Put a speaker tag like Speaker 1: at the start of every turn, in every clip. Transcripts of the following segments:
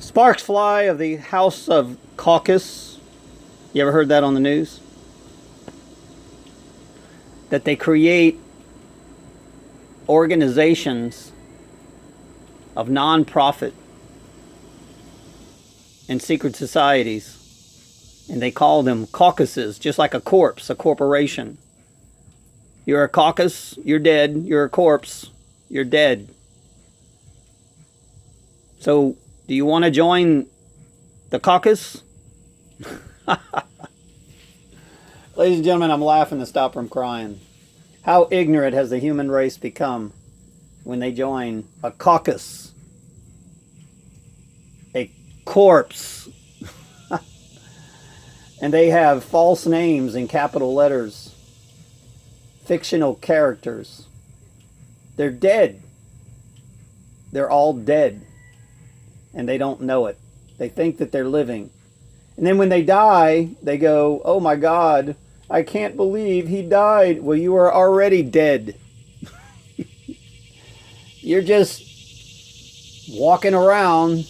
Speaker 1: Sparks fly of the House of Caucus. You ever heard that on the news? That they create organizations of non-profit and secret societies, and they call them caucuses, just like a corpse, a corporation. You're a caucus, you're dead. You're a corpse, you're dead. So, do you want to join the caucus? Ladies and gentlemen, I'm laughing to stop from crying. How ignorant has the human race become when they join a caucus, a corpse, and they have false names in capital letters, fictional characters. They're dead. They're all dead, and they don't know it. They think that they're living. And then when they die, they go, "Oh my God, I can't believe he died." Well, you are already dead. You're just walking around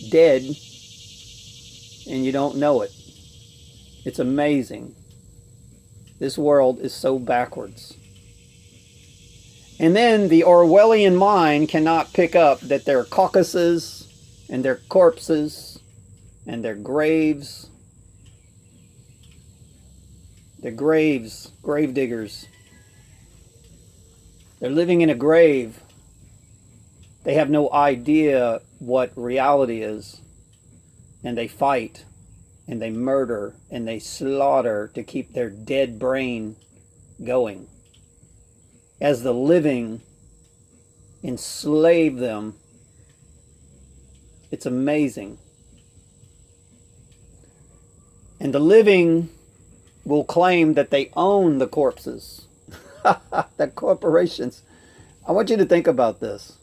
Speaker 1: dead, and you don't know it. It's amazing. This world is so backwards. And then the Orwellian mind cannot pick up that there are caucuses and their corpses and their graves. They're graves, grave diggers. They're living in a grave. They have no idea what reality is. And they fight and they murder and they slaughter to keep their dead brain going. As the living enslave them. It's amazing. And the living will claim that they own the corpses. The corporations. I want you to think about this.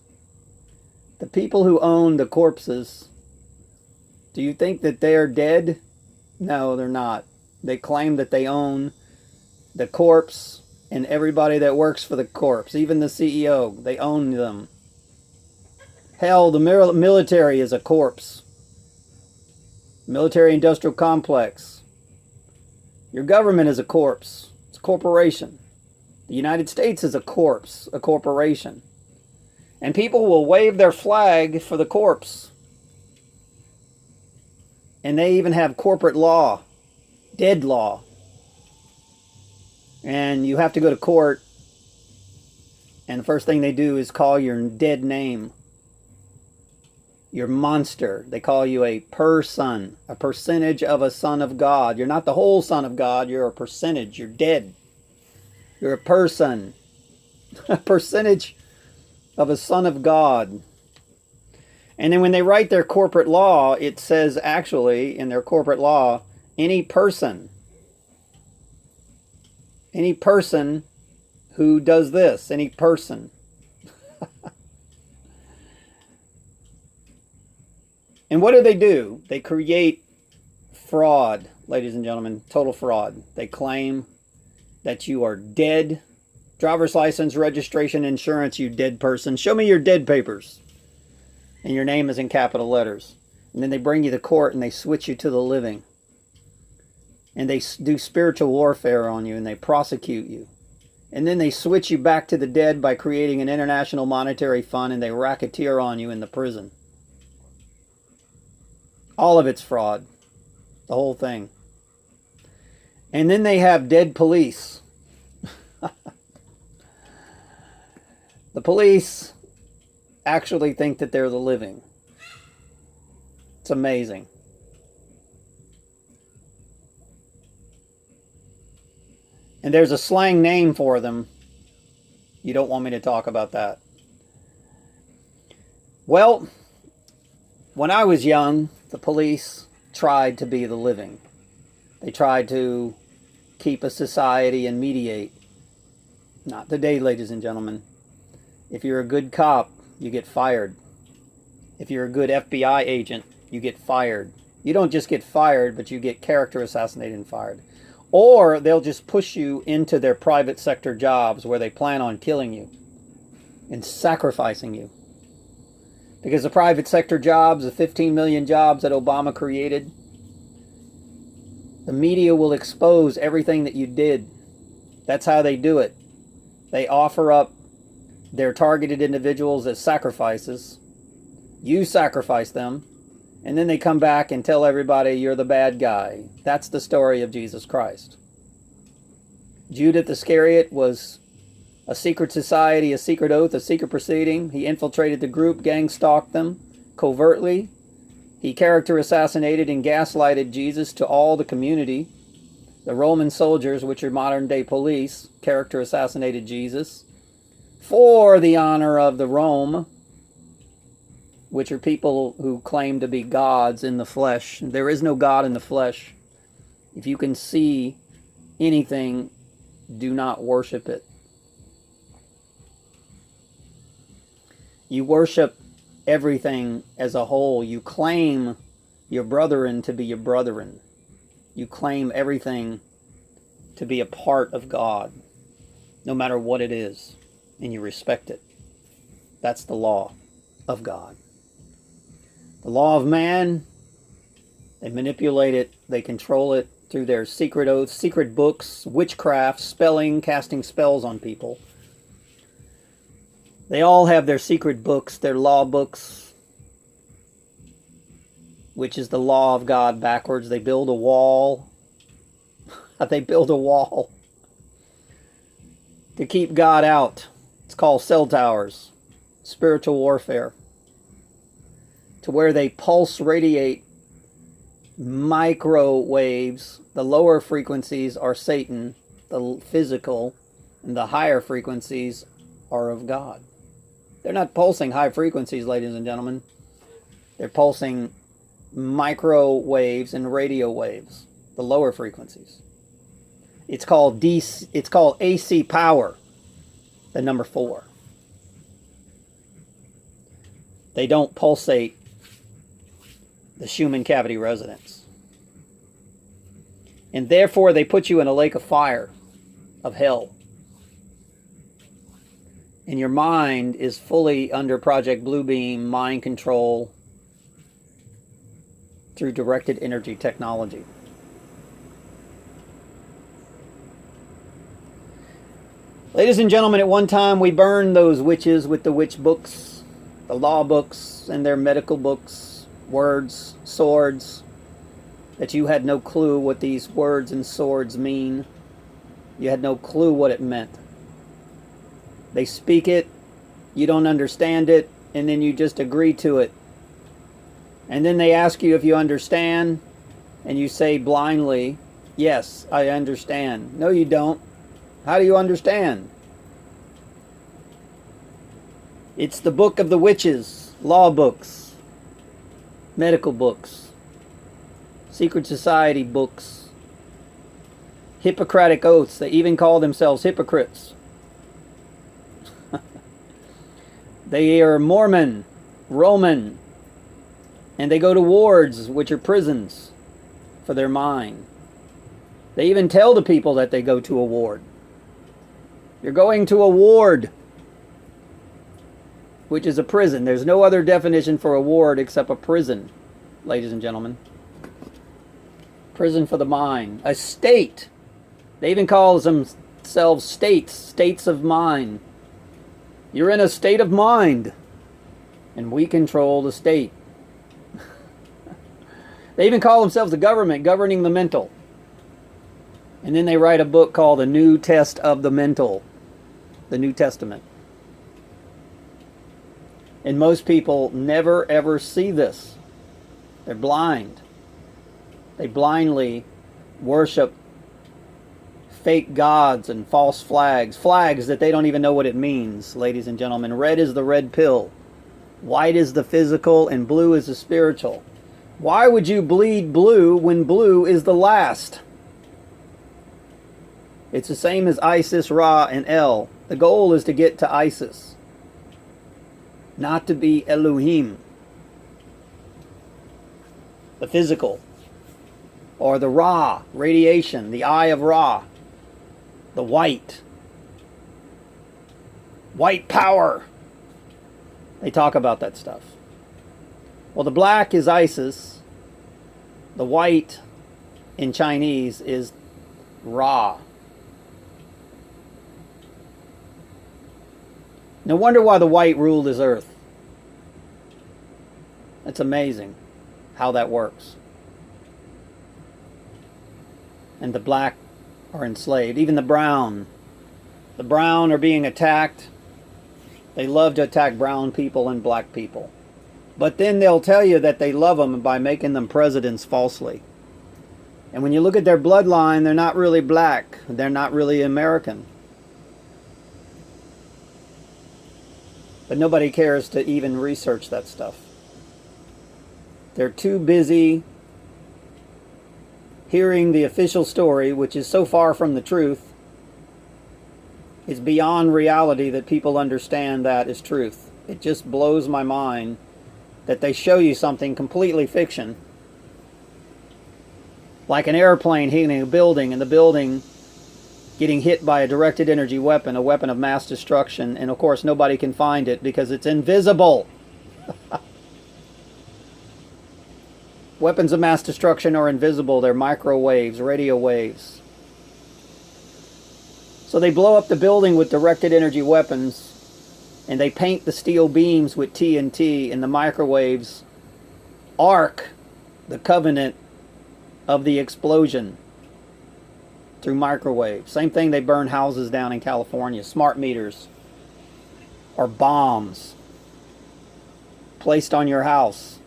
Speaker 1: The people who own the corpses, do you think that they are dead? No, they're not. They claim that they own the corpse and everybody that works for the corpse, even the CEO. They own them. Hell, the military is a corpse. Military industrial complex. Your government is a corpse. It's a corporation. The United States is a corpse, a corporation. And people will wave their flag for the corpse. And they even have corporate law, dead law. And you have to go to court, and the first thing they do is call your dead name. You're a monster. They call you a person, a percentage of a son of God. You're not the whole son of God. You're a percentage. You're dead. You're a person, a percentage of a son of God. And then when they write their corporate law, it says actually in their corporate law, any person who does this, any person. And what do? They create fraud, ladies and gentlemen, total fraud. They claim that you are dead. Driver's license, registration, insurance, you dead person. Show me your dead papers. And your name is in capital letters. And then they bring you to court and they switch you to the living. And they do spiritual warfare on you and they prosecute you. And then they switch you back to the dead by creating an international monetary fund and they racketeer on you in the prison. All of it's fraud. The whole thing. And then they have dead police. The police actually think that they're the living. It's amazing. And there's a slang name for them. You don't want me to talk about that. Well, when I was young, the police tried to be the living. They tried to keep a society and mediate. Not today, ladies and gentlemen. If you're a good cop, you get fired. If you're a good FBI agent, you get fired. You don't just get fired, but you get character assassinated and fired. Or they'll just push you into their private sector jobs where they plan on killing you and sacrificing you. Because the private sector jobs, the 15 million jobs that Obama created, the media will expose everything that you did. That's how they do it. They offer up their targeted individuals as sacrifices. You sacrifice them, and then they come back and tell everybody you're the bad guy. That's the story of Jesus Christ. Judas Iscariot was a secret society, a secret oath, a secret proceeding. He infiltrated the group, gang stalked them covertly. He character assassinated and gaslighted Jesus to all the community. The Roman soldiers, which are modern day police, character assassinated Jesus for the honor of the Rome, which are people who claim to be gods in the flesh. There is no God in the flesh. If you can see anything, do not worship it. You worship everything as a whole. You claim your brethren to be your brethren. You claim everything to be a part of God, no matter what it is, and you respect it. That's the law of God. The law of man, they manipulate it, they control it through their secret oaths, secret books, witchcraft, spelling, casting spells on people. They all have their secret books, their law books, which is the law of God backwards. They build a wall. They build a wall to keep God out. It's called cell towers, spiritual warfare, to where they pulse radiate microwaves. The lower frequencies are Satan, the physical, and the higher frequencies are of God. They're not pulsing high frequencies, ladies and gentlemen. They're pulsing microwaves and radio waves, the lower frequencies. It's called AC power, the number 4. They don't pulsate the Schumann cavity resonance. And therefore they put you in a lake of fire, of hell. And your mind is fully under Project Bluebeam mind control through directed energy technology. Ladies and gentlemen, at one time we burned those witches with the witch books, the law books, and their medical books, words, swords, that you had no clue what these words and swords mean. You had no clue what it meant. They speak it, you don't understand it, and then you just agree to it. And then they ask you if you understand, and you say blindly, yes, I understand. No, you don't. How do you understand? It's the book of the witches, law books, medical books, secret society books, Hippocratic oaths. They even call themselves hypocrites. They are Mormon, Roman, and they go to wards, which are prisons, for their mind. They even tell the people that they go to a ward. You're going to a ward, which is a prison. There's no other definition for a ward except a prison, ladies and gentlemen. Prison for the mind. A state. They even call themselves states, states of mind. You're in a state of mind, and we control the state. They even call themselves the government, governing the mental. And then they write a book called The New Test of the Mental, the New Testament. And most people never ever see this. They're blind. They blindly worship fake gods and false flags. Flags that they don't even know what it means, ladies and gentlemen. Red is the red pill. White is the physical and blue is the spiritual. Why would you bleed blue when blue is the last? It's the same as Isis, Ra, and El. The goal is to get to Isis, not to be Elohim, the physical, or the Ra, radiation, the eye of Ra, the white power. They talk about that stuff. Well, the black is Isis. The white in Chinese is Ra. No wonder why the white ruled this earth. It's amazing how that works. And the black are enslaved. Even the brown. The brown are being attacked. They love to attack brown people and black people. But then they'll tell you that they love them by making them presidents falsely. And when you look at their bloodline, they're not really black. They're not really American. But nobody cares to even research that stuff. They're too busy hearing the official story, which is so far from the truth. It's beyond reality that people understand that is truth. It just blows my mind that they show you something completely fiction. Like an airplane hitting a building, and the building getting hit by a directed energy weapon, a weapon of mass destruction, and of course nobody can find it because it's invisible. Weapons of mass destruction are invisible. They're microwaves, radio waves. So they blow up the building with directed energy weapons, and they paint the steel beams with TNT, and the microwaves arc the covenant of the explosion through microwaves. Same thing, they burn houses down in California. Smart meters are bombs placed on your house.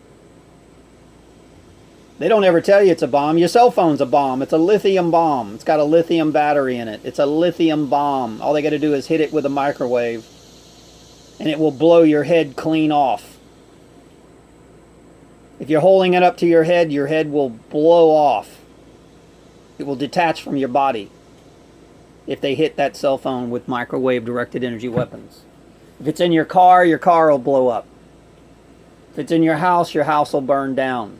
Speaker 1: They don't ever tell you it's a bomb. Your cell phone's a bomb. It's a lithium bomb. It's got a lithium battery in it. It's a lithium bomb. All they got to do is hit it with a microwave, and it will blow your head clean off. If you're holding it up to your head will blow off. It will detach from your body if they hit that cell phone with microwave directed energy weapons. If it's in your car will blow up. If it's in your house will burn down.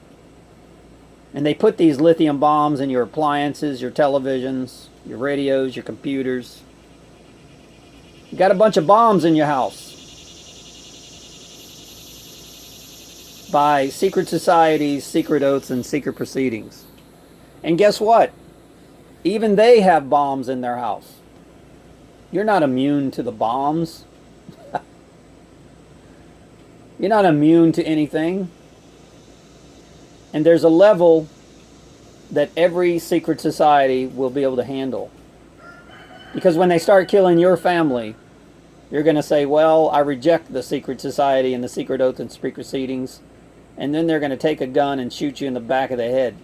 Speaker 1: And they put these lithium bombs in your appliances, your televisions, your radios, your computers. You got a bunch of bombs in your house by secret societies, secret oaths, and secret proceedings. And guess what? Even they have bombs in their house. You're not immune to the bombs. You're not immune to anything. And there's a level that every secret society will be able to handle. Because when they start killing your family, you're going to say, well, I reject the secret society and the secret oath and secret proceedings. And then they're going to take a gun and shoot you in the back of the head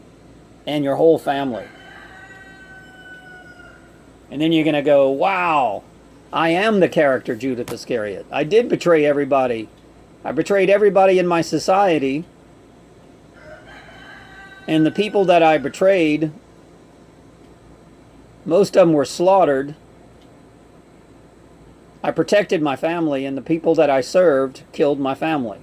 Speaker 1: and your whole family. And then you're going to go, wow, I am the character Judas Iscariot. I did betray everybody. I betrayed everybody in my society. And the people that I betrayed, most of them were slaughtered. I protected my family, and the people that I served killed my family.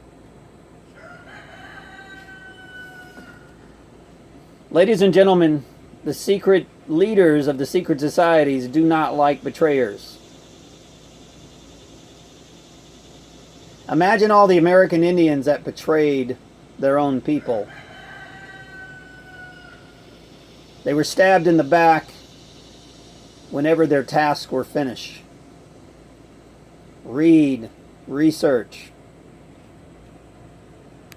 Speaker 1: Ladies and gentlemen, the secret leaders of the secret societies do not like betrayers. Imagine all the American Indians that betrayed their own people. They were stabbed in the back whenever their tasks were finished. Read, research.